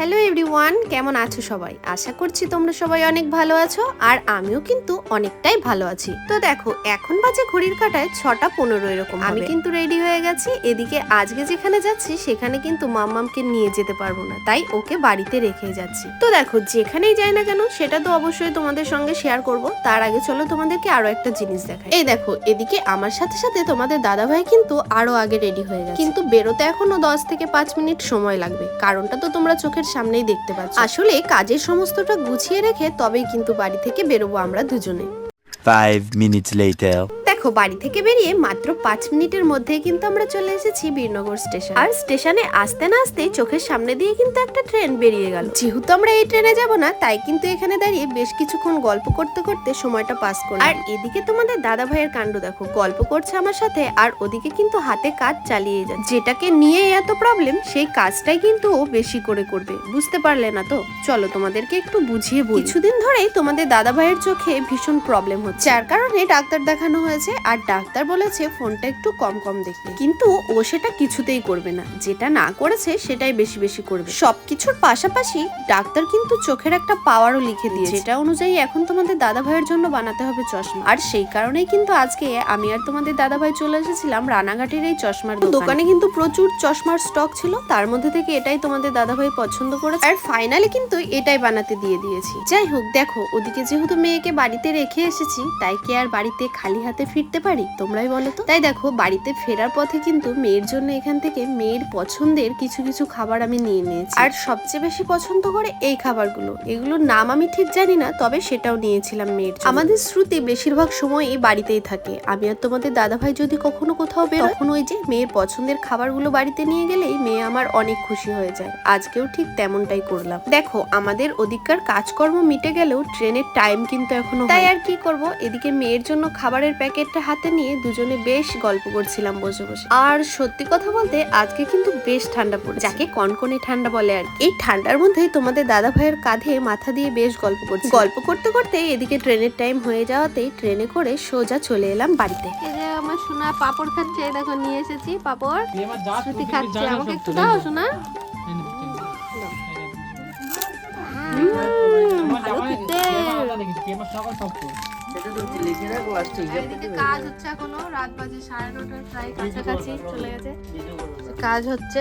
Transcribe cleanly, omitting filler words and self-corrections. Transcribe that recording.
Hello everyone, কেমন আছো সবাই? আশা করছি তোমরা সবাই অনেক ভালো আছো, আর আমিও কিন্তু অনেকটাই ভালো আছি। তো দেখো, এখন বাজে ঘড়ির কাঁটায় 6:15 এরকম। আমি কিন্তু রেডি হয়ে গেছি। এদিকে আজকে যেখানে যাচ্ছি সেখানে কিন্তু মাম্মামকে নিয়ে যেতে পারবো না, তাই ওকে বাড়িতে রেখে যাচ্ছি। তো দেখো, যেখানেই যাই না কেন সেটা তো অবশ্যই তোমাদের সঙ্গে শেয়ার করব। তার আগে চলো তোমাদেরকে আরো একটা জিনিস দেখাই। এই দেখো, এদিকে আমার সাথে সাথে তোমাদের দাদাভাই কিন্তু আরো আগে রেডি হয়ে গেছে, কিন্তু বেরোতে এখনো 10 থেকে 5 মিনিট সময় লাগবে। কারণটা তো তোমরা চোখের সামনেই দেখতে পাচ্ছ। আসলে কাজের সমস্তটা গুছিয়ে রেখে তবেই কিন্তু বাড়ি থেকে বেরোবো আমরা দুজনে। 5 minutes later. দেখো, বাড়ি থেকে বেরিয়ে মাত্র 5 মিনিটের মধ্যেই কিন্তু আমরা চলে এসেছি বীরনগর স্টেশন। আর স্টেশনে আসতে না আসতেই চোখের সামনে দিয়ে কিন্তু একটা ট্রেন বেরিয়ে গেল। যেহেতু আমরা এই ট্রেনে যাব না, তাই কিন্তু এখানে দাঁড়িয়ে বেশ কিছুক্ষণ গল্প করতে করতে সময়টা পাস করলাম। আর এদিকে তোমাদের দাদা ভাইয়ের কাণ্ড দেখো, গল্প করছে আমার সাথে আর ওদিকে কিন্তু হাতে কাজ চালিয়ে যাচ্ছে। যেটাকে নিয়ে এত প্রবলেম, সেই কাজটাই কিন্তু ও বেশি করে করবে। বুঝতে পারলে না তো? চলো তোমাদেরকে একটু বুঝিয়ে বলি। কিছুদিন ধরেই তোমাদের দাদা ভাইয়ের চোখে ভীষণ প্রবলেম হচ্ছে, যার কারণে ডাক্তার দেখানো হয়েছে। আর ডাক্তার বলেছে ফোনটা একটু কম কম দেখতে, কিন্তু ও সেটা কিছুতেই করবে না। যেটা না করেছে সেটাই বেশি বেশি করবে। সবকিছুর পাশাপাশি ডাক্তার কিন্তু চোখের একটা পাওয়ারও লিখে দিয়েছে, যেটা অনুযায়ী এখন তোমাদের দাদা ভাইয়ের জন্য বানাতে হবে চশমা। আর সেই কারণেই কিন্তু আজকে আমি আর তোমাদের দাদা ভাই চলে এসেছিলাম রানাঘাটের এই চশমার দোকানে। কিন্তু প্রচুর চশমার স্টক ছিল, তার মধ্যে থেকে এটাই তোমাদের দাদা ভাই পছন্দ করেছে, আর ফাইনালি কিন্তু এটাই বানাতে দিয়ে দিয়েছি। যাই হোক, দেখো ওদিকে যেহেতু মেয়েকে বাড়িতে রেখে এসেছি, তাই কি আর বাড়িতে খালি হাতে ফিরতে পারি? তোমরাই বলো তো। তাই দেখো, বাড়িতে ফেরার পথে কিন্তু মেয়ের জন্য এখান থেকে মেয়ের পছন্দের কিছু কিছু খাবার আমি নিয়ে নিয়েছি। আর সবচেয়ে বেশি পছন্দ করে এই খাবারগুলো, এগুলোর নাম আমি ঠিক জানি না, তবে সেটাও নিয়েছিলাম মেয়ের জন্য। আমাদের শ্রুতি বেশিরভাগ সময়ই বাড়িতেই থাকে। আমি আর তোমাদের দাদা ভাই যদি কখনো কোথাও বেরোয়, তখন ওই যে মেয়ের পছন্দের খাবারগুলো বাড়িতে নিয়ে গেলেই মেয়ে আমার অনেক খুশি হয়ে যায়। আজকেও ঠিক তেমনটাই করলাম। দেখো, আমাদের ওদিককার কাজকর্ম মিটে গেলেও ট্রেনের টাইম কিন্তু এখনো, তাই আর কি করব, এদিকে মেয়ের জন্য খাবারের প্যাকেটটা হাতে নিয়ে দুজনে বেশ গল্প করছিলাম বসে বসে। আর সত্যি কথা বলতে আজকে কিন্তু বেশ ঠান্ডা পড়েছে, যাকে কনকনে ঠান্ডা বলে আর কি। এই ঠান্ডার মধ্যেই তোমাদের দাদা ভাইয়ের কাঁধে মাথা দিয়ে বেশ গল্প করছি। গল্প করতে করতে এদিকে ট্রেনের টাইম হয়ে যাওয়াতেই ট্রেনে করে সোজা চলে এলাম বাড়িতে। এই যে আমার সোনা পাপড় খাচ্ছে, দেখো নিয়ে এসেছি পাপড়। শ্রুতি খাচ্ছে, আমাকে একটু দাও সোনা। ভালো খেতে। এদিকে কাজ হচ্ছে, এখনো রাত বাজে 9:30 প্রায় কাছাকাছি চলে গেছে। কাজ হচ্ছে